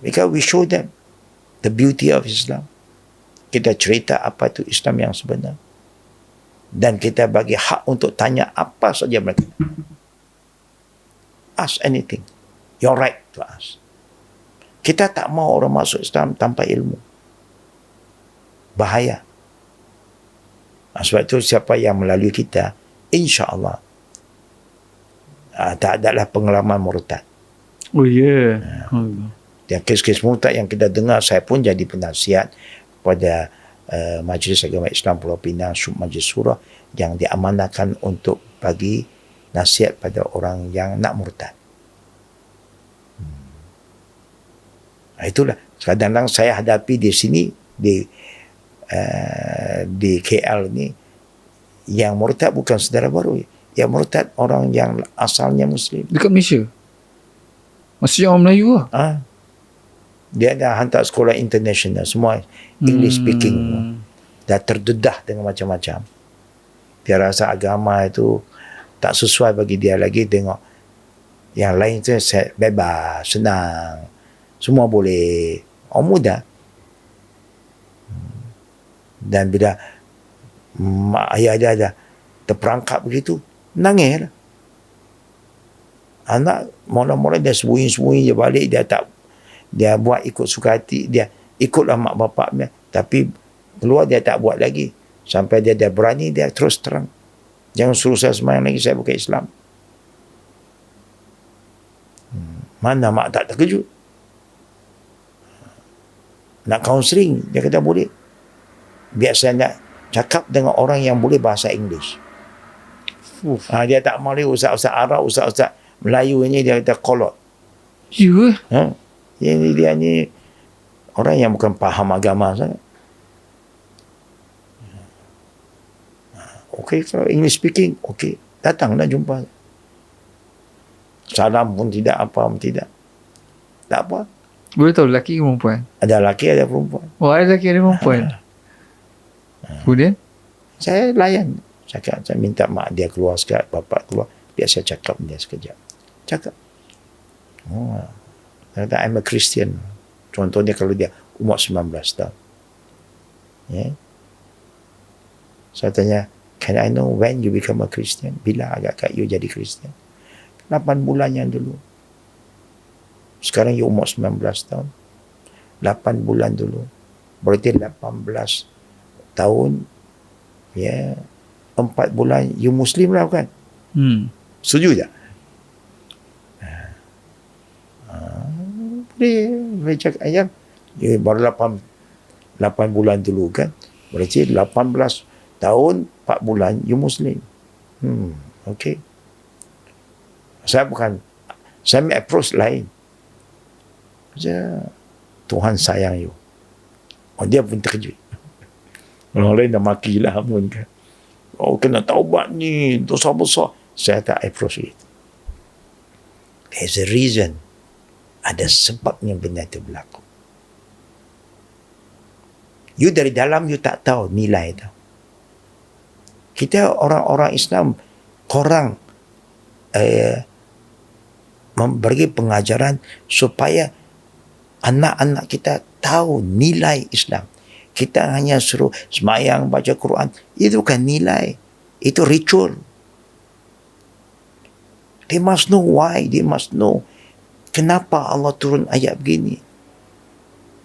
Because we show them the beauty of Islam. Kita cerita apa itu Islam yang sebenar. Dan kita bagi hak untuk tanya apa saja mereka. Ask anything. You're right to ask. Kita tak mau orang masuk Islam tanpa ilmu. Bahaya. Sebab itu siapa yang melalui kita, insya-Allah tak adalah pengalaman murtad. Oh ya. Yeah. Dan kes-kes murtad yang kita dengar, saya pun jadi penasihat pada Majlis Agama Islam Pulau Pinang, Majlis Surah, yang diamanahkan untuk bagi nasihat pada orang yang nak murtad. Itulah kadang-kadang saya hadapi di sini di KL ni, yang murtad bukan saudara baru, yang murtad orang yang asalnya Muslim dekat Malaysia. Masih orang Melayu lah. Dia dah hantar sekolah international, semua English speaking. Dah terdedah dengan macam-macam. Dia rasa agama itu tak sesuai bagi dia lagi. Tengok yang lain tu bebas, senang, semua boleh. Orang muda. Dan bila mak ayah dia dah terperangkap begitu, nangis lah. Anak mula-mula dia sembunyi-sembunyi je balik, dia buat ikut suka hati, dia ikutlah mak bapaknya, tapi keluar dia tak buat lagi. Sampai dia berani, dia terus terang. Jangan suruh saya sembahyang lagi, saya bukan Islam. Mana mak tak terkejut. Nak counselling, dia kata boleh. Biasa nak cakap dengan orang yang boleh bahasa English. Dia tak boleh ustaz-ustaz Arab, ustaz-ustaz Melayu ini, dia kata kolot. Ya? Dia ni orang yang bukan faham agama sangat. Okey, kalau English speaking, okey, datanglah jumpa. Salam pun tidak, apa pun tidak. Tak apa. Boleh tahu lelaki ke perempuan? Ada lelaki, ada perempuan. Oh, ada lelaki, ada perempuan. Kemudian? Saya layan. Saya minta mak dia keluar sekejap, bapak keluar. Biar saya cakap dia sekejap. Cakap. Dia kata, I'm a Christian. Contohnya kalau dia umur 19 tahun. Yeah. Saya tanya, can I know when you become a Christian? Bila agak you jadi Christian? 8 bulan yang dulu. Sekarang you umur 19 tahun. 8 bulan dulu. Berarti 18 tahun. Ya. 4 bulan you Muslim lah kan? Setuju tak? Boleh cakap ayam. Ya, baru 8 bulan dulu kan? Berarti 18 tahun 4 bulan you Muslim. Okay. Saya approach lain. Tuhan sayang you. Dia pun terkejut. Orang lain dah makilah pun kan. Kena taubat ni, dosa besar. Saya tak approach it. There's a reason. Ada sebabnya benda itu berlaku. You dari dalam you tak tahu nilai itu. Kita orang-orang Islam, korang memberi pengajaran supaya anak-anak kita tahu nilai Islam. Kita hanya suruh semayang, baca Quran. Itu bukan nilai. Itu ritual. They must know why. They must know kenapa Allah turun ayat begini.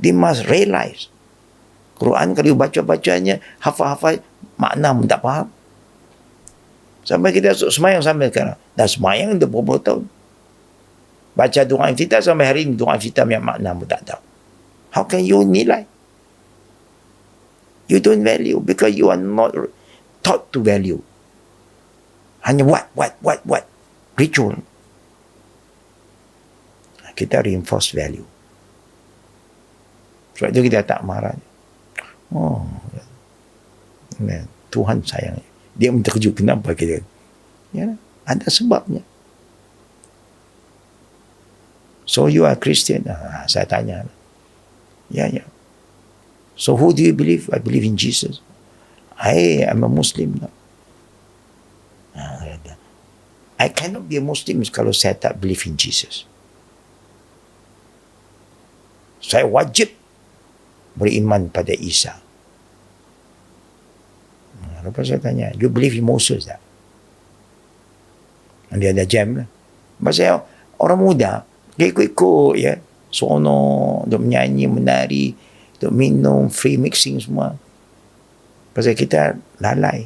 They must realize. Quran kalau baca-bacanya, hafal-hafal, makna pun tak faham. Sampai kita semayang sampai sekarang. Dah semayang dah berapa tahun. Baca doa iftitah sampai hari ini, doa iftitah yang makna pun tak tahu. How can you nilai? You don't value because you are not taught to value. Hanya what? Ritual. Kita reinforce value. Sebab itu kita tak marah. Tuhan sayang. Dia minta terkejut kenapa kita. Ya, ada sebabnya. So you are Christian? Saya tanya. Ya. So who do you believe? I believe in Jesus. I am a Muslim now. I cannot be a Muslim kalau saya tak believe in Jesus. Saya wajib beriman pada Isa. Lepas saya tanya, you believe in Moses tak? Dia ada jam lah. Pasal orang muda, dia ikut-ikut ya. Sono, duk menyanyi, menari, duk minum, free mixing semua. Pasal kita lalai.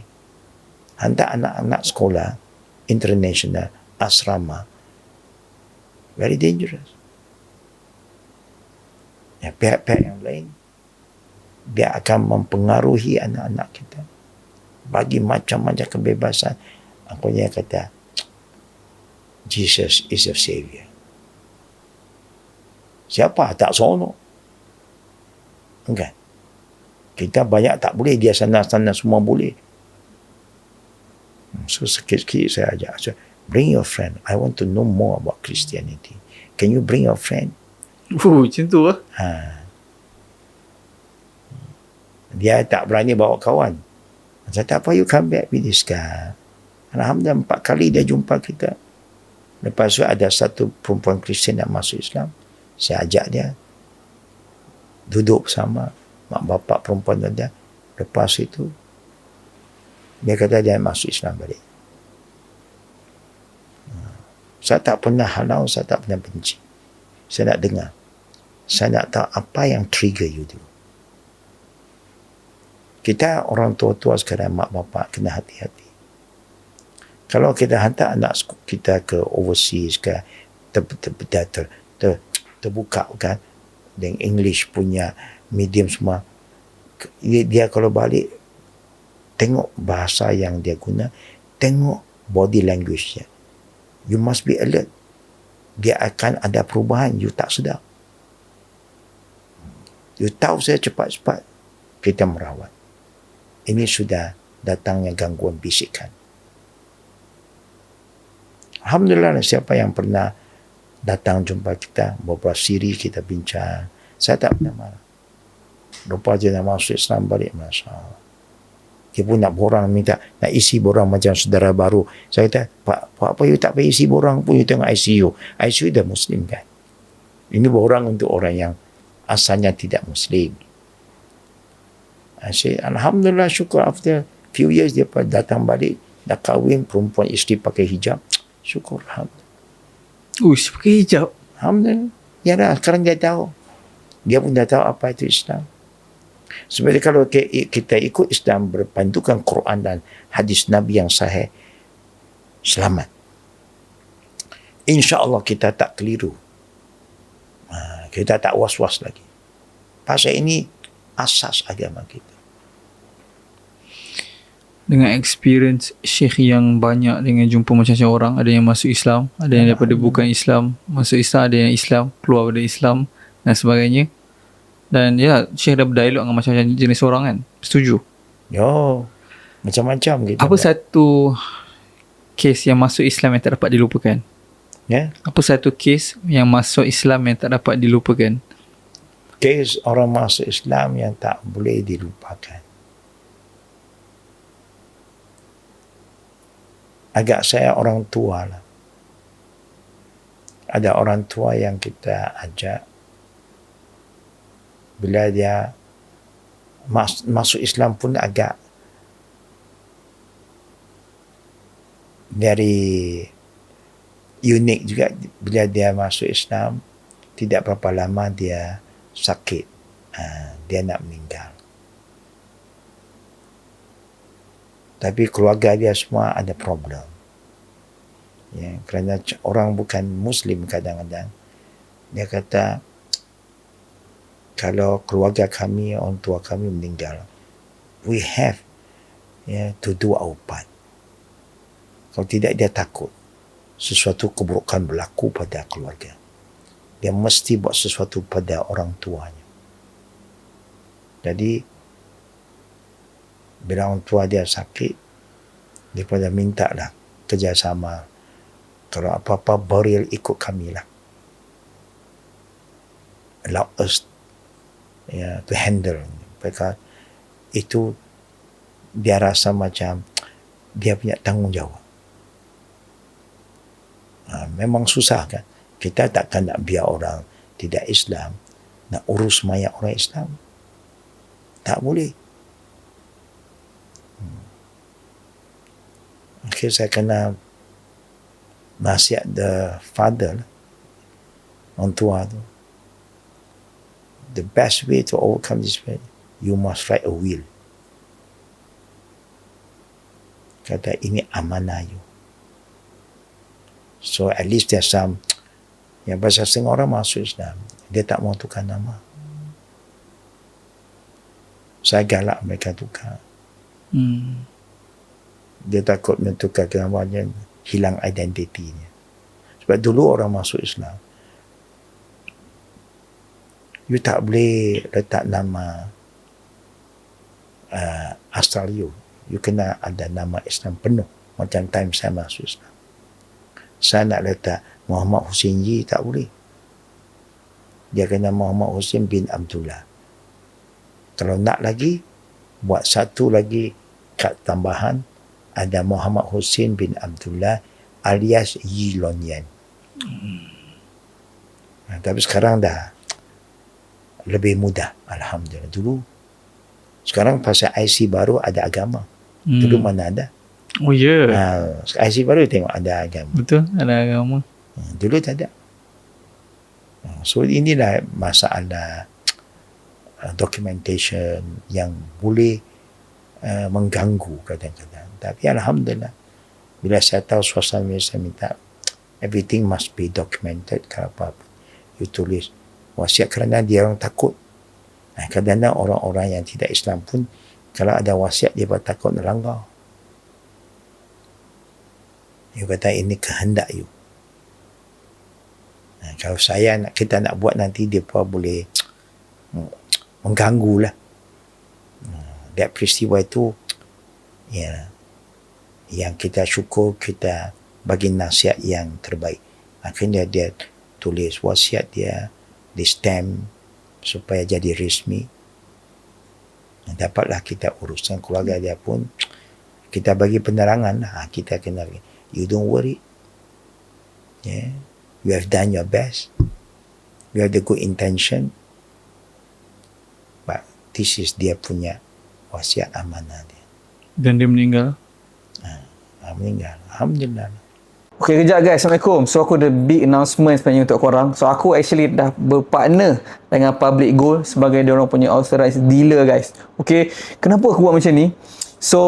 Hantar anak-anak sekolah, international, asrama. Very dangerous. Ya, pihak-pihak yang lain, dia akan mempengaruhi anak-anak kita. Bagi macam-macam kebebasan. Aku kata, Jesus is a savior. Siapa tak sono? Enggak. Kita banyak tak boleh, dia sana-sana semua boleh. So sikit-sikit saya ajak. So, bring your friend. I want to know more about Christianity. Can you bring your friend? Macam tu lah. Dia tak berani bawa kawan. Saya tak apa, you come back with this guy. Alhamdulillah 4 kali dia jumpa kita. Lepas tu ada satu perempuan Kristian yang masuk Islam. Saya ajak dia duduk bersama mak bapak perempuan dia. Lepas itu dia kata dia masuk Islam balik. Saya tak pernah halau, saya tak pernah benci. Saya nak dengar. Saya nak tahu apa yang trigger you tu. Kita orang tua-tua sekarang, mak bapak, kena hati-hati. Kalau kita hantar anak kita ke overseas, ke terbuka kan, dengan English punya medium semua, dia kalau balik, tengok bahasa yang dia guna, tengok body language-nya. You must be alert. Dia akan ada perubahan, you tak sedar. You tahu saya cepat-cepat, kita merawat. Ini sudah datangnya gangguan bisikan. Alhamdulillah, siapa yang pernah datang jumpa kita, beberapa siri kita bincang, saya tak pernah marah. Lepas dia nak masuk Islam balik, Masya Allah. Dia pun nak borang, minta nak isi borang macam saudara baru. Saya kata, Pak, apa you tak payah isi borang pun, you tengok ICU. ICU dah Muslim kan. Ini borang untuk orang yang asalnya tidak Muslim. I say, Alhamdulillah, syukur after few years dia datang balik, dah kahwin, perempuan isteri pakai hijab. Syukur, Alhamdulillah. Pakai hijab? Alhamdulillah. Ya dah, sekarang dia tahu. Dia pun dah tahu apa itu Islam. Sebenarnya kalau kita ikut Islam berpandukan Quran dan hadis Nabi yang sahih, selamat. InsyaAllah kita tak keliru. Kita tak was-was lagi. Pasal ini asas agama kita. Dengan experience Syekh yang banyak dengan jumpa macam-macam orang, ada yang masuk Islam, ada yang daripada bukan Islam masuk Islam, ada yang Islam keluar dari Islam dan sebagainya. Dan ya, Syekh dah berdialog dengan macam-macam jenis orang kan. Setuju? Yo, macam-macam kita. Apa satu kes yang masuk Islam yang tak dapat dilupakan? Ya? Apa satu kes yang masuk Islam yang tak dapat dilupakan? Kes orang masuk Islam yang tak boleh dilupakan. Agak saya orang tua lah. Ada orang tua yang kita ajak, bila dia masuk Islam pun agak very unik juga. Bila dia masuk Islam, tidak berapa lama dia sakit, dia nak meninggal. Tapi keluarga dia semua ada problem. Ya, kerana orang bukan Muslim kadang-kadang. Dia kata, kalau keluarga kami, orang tua kami meninggal, we have to do our part. Kalau tidak, dia takut sesuatu keburukan berlaku pada keluarga. Dia mesti buat sesuatu pada orang tuanya. Jadi, bila orang tua dia sakit, dia pada minta lah kerjasama. Kalau apa-apa burial ikut kami lah. Allow us to handle. Mereka itu dia rasa macam dia punya tanggungjawab. Memang susah kan. Kita takkan nak biar orang tidak Islam nak urus mayat orang Islam. Tak boleh. Akhirnya saya kena nasihat the father, orang tua tu. The best way to overcome this way, you must write a will. Kata ini amanah you. So at least there's some, yang pasal setengah orang masuk Islam, dia tak mau tukar nama. Saya galak mereka tukar. Dia takut mentukar namanya, hilang identitinya. Sebab dulu orang masuk Islam, you tak boleh letak nama asal you. You kena ada nama Islam penuh. Macam time saya masuk Islam, saya nak letak Muhammad Hussein Yi, tak boleh. Dia kena Muhammad Hussein bin Abdullah. Kalau nak lagi, buat satu lagi kad tambahan, ada Muhammad Hussein bin Abdullah alias Yi Lon Yen. Tapi sekarang dah lebih mudah, alhamdulillah. Dulu, sekarang pasal IC baru ada agama. Dulu mana ada? Oh ya. Yeah. IC baru tengok ada agama. Betul, ada agama. Dulu tak ada. So inilah masalah documentation yang boleh mengganggu kadang-kadang. Tapi alhamdulillah, bila saya tahu suasana, saya minta everything must be documented. Kalau apa-apa you tulis wasiat, kerana dia orang takut. Kadang-kadang orang-orang yang tidak Islam pun, kalau ada wasiat dia takut melanggar. You kata ini kehendak you. Kalau kita nak buat nanti, dia pun boleh mengganggu lah. That peristiwa itu, ya, yang kita syukur, kita bagi nasihat yang terbaik. Akhirnya dia tulis wasiat dia di stamp supaya jadi resmi. Dapatlah kita uruskan keluarga dia pun. Kita bagi penerangan. Kita kena, you don't worry. Yeah. You have done your best. You have the good intention. But this is dia punya wasiat amanah dia. Dan dia meninggal. Meninggal. Alhamdulillah. Okay, kejap guys. Assalamualaikum. So, aku ada big announcement sebenarnya untuk korang. So, aku actually dah berpartner dengan Public Gold sebagai diorang punya authorized dealer guys. Okay, kenapa aku buat macam ni? So,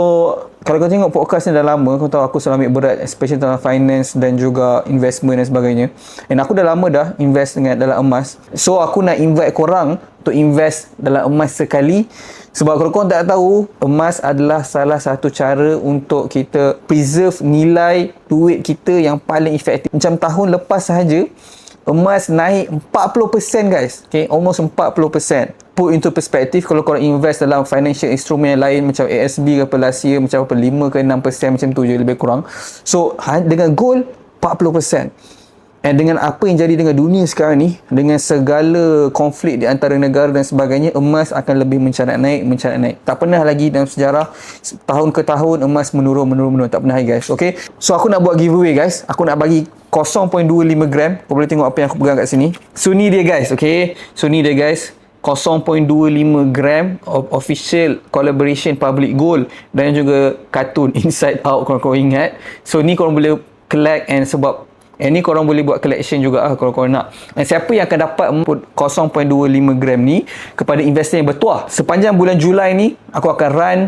kalau kau tengok podcast ni dah lama, kau tahu aku selalu ambil berat, especially tentang finance dan juga investment dan sebagainya. And aku dah lama dah invest dalam emas. So, aku nak invite korang untuk invest dalam emas sekali. Sebab kalau korang tak tahu, emas adalah salah satu cara untuk kita preserve nilai duit kita yang paling efektif. Macam tahun lepas sahaja, emas naik 40% guys. Okay, almost 40%. Put into perspective, kalau korang invest dalam financial instrument yang lain macam ASB ke last year, macam apa 5 ke 6% macam tu je lebih kurang. So dengan gold 40%. And dengan apa yang jadi dengan dunia sekarang ni, dengan segala konflik di antara negara dan sebagainya, emas akan lebih mencarat naik. Tak pernah lagi dalam sejarah tahun ke tahun emas menurun. Tak pernah lagi guys. Okay, so aku nak buat giveaway guys. Aku nak bagi 0.25 gram. Kau boleh tengok apa yang aku pegang kat sini. So ni dia guys. Okay, so ni dia guys, 0.25 gram of official collaboration Public Gold dan juga kartun Inside Out, korang ingat. So ni korang boleh collect, and sebab ni korang boleh buat collection juga kalau korang nak. Dan siapa yang akan dapat 0.25 gram ni kepada investor yang bertuah, sepanjang bulan Julai ni aku akan run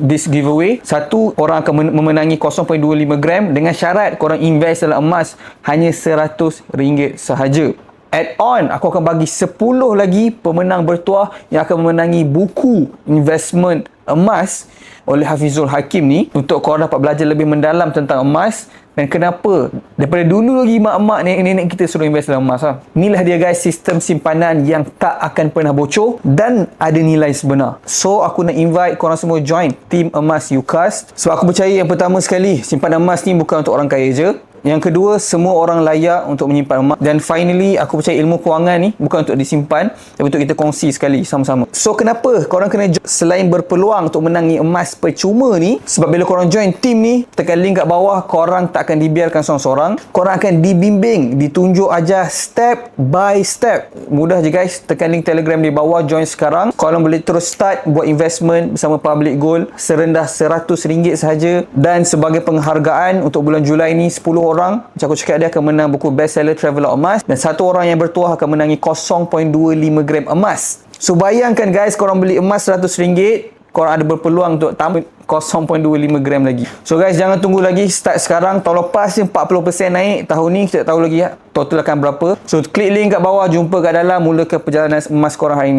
this giveaway. Satu orang akan memenangi 0.25 gram dengan syarat korang invest dalam emas hanya RM100 sahaja. Add-on, aku akan bagi 10 lagi pemenang bertuah yang akan memenangi buku investment emas oleh Hafizul Hakim ni, untuk korang dapat belajar lebih mendalam tentang emas dan kenapa daripada dulu lagi mak-mak nenek-nenek kita suruh invest dalam emas. Inilah dia guys, sistem simpanan yang tak akan pernah bocor dan ada nilai sebenar. So aku nak invite korang semua join Team Emas UCAS, sebab aku percaya yang pertama sekali, simpanan emas ni bukan untuk orang kaya je. Yang kedua, semua orang layak untuk menyimpan emas. Dan finally, aku percaya ilmu kewangan ni bukan untuk disimpan, tapi untuk kita kongsi sekali sama-sama. So kenapa korang kena selain berpeluang untuk menangi emas percuma ni, sebab bila korang join team ni, tekan link kat bawah, korang tak akan dibiarkan seorang-seorang. Korang akan dibimbing, ditunjuk ajar step by step. Mudah je guys, tekan link Telegram di bawah, join sekarang. Korang boleh terus start buat investment bersama Public Gold serendah RM100 sahaja. Dan sebagai penghargaan untuk bulan Julai ni, 10 orang, macam aku cakap, dia akan menang buku bestseller Traveller emas, dan satu orang yang bertuah akan menangi 0.25 gram emas. So bayangkan guys, korang beli emas RM100, korang ada berpeluang untuk tambah 0.25 gram lagi. So guys, jangan tunggu lagi, start sekarang. Tahun lepas je 40% naik, tahun ni kita tak tahu lagi total akan berapa. So klik link kat bawah, jumpa kat dalam, mulakan perjalanan emas korang hari ni.